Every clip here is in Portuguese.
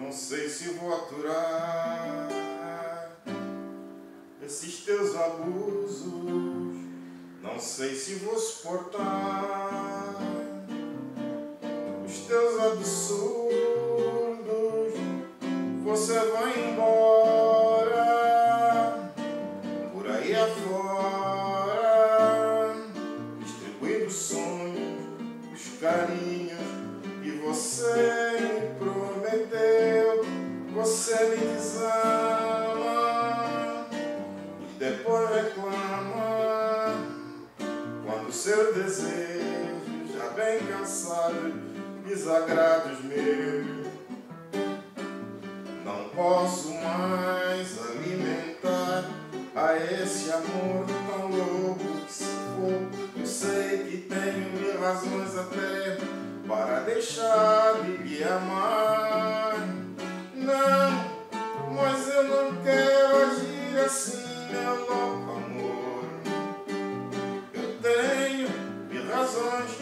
Não sei se vou aturar esses teus abusos, não sei se vou suportar os teus absurdos. Você vai embora por aí afora, distribuindo sonhos, os carinhos que você me prometeu. Você me desama e depois reclama quando seu desejo, já bem cansado, desagrados meus. Não posso mais alimentar a esse amor tão louco que se for. Eu sei que tenho mil razões até para deixar de lhe amar. Não, mas eu não quero agir assim, meu louco amor. Eu tenho mil razões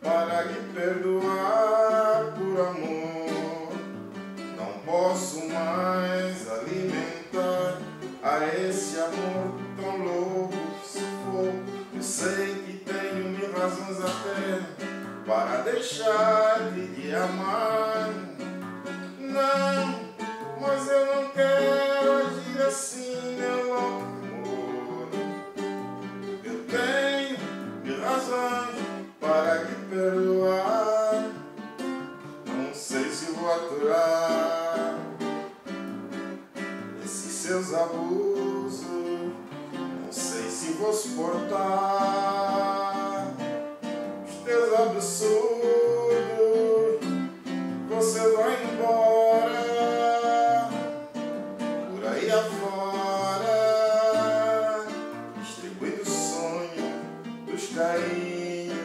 para lhe perdoar por amor. Não posso mais alimentar a esse amor tão louco que se for. Eu sei que tenho mil razões até para deixar de lhe amar. Não, mas eu não quero agir assim, meu louco amor. Eu tenho mil razões para lhe perdoar. Não sei se vou aturar esses seus abusos, não sei se vou suportar os teus absurdos. Você vai embora por aí afora, distribuindo sonhos dos carinhos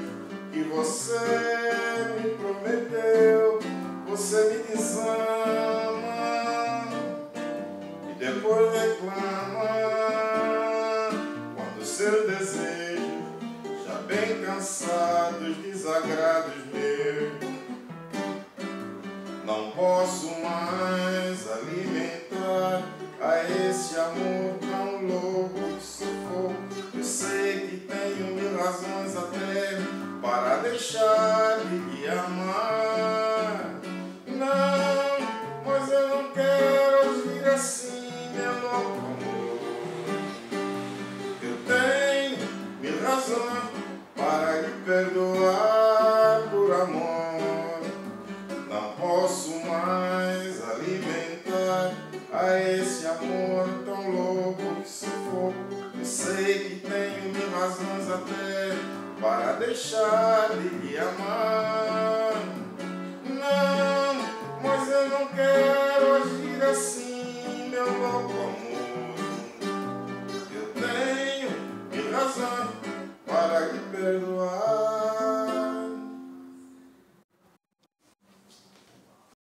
que você me prometeu. Você me desama e depois reclama quando seu desejo, já bem cansado, os desagrados meus. Não posso mais alimentar a esse amor tão louco que se for. Eu sei que tenho mil razões até para deixar de lhe amar. Não, mas eu não quero agir assim, meu louco amor. Eu tenho mil razões para lhe perdoar por amor. Não posso mais alimentar a esse amor tão louco que se for. Eu sei que tenho mil razões até para deixar de lhe amar. Não, mas eu não quero agir assim, meu louco amor. Eu tenho mil razões para lhe perdoar.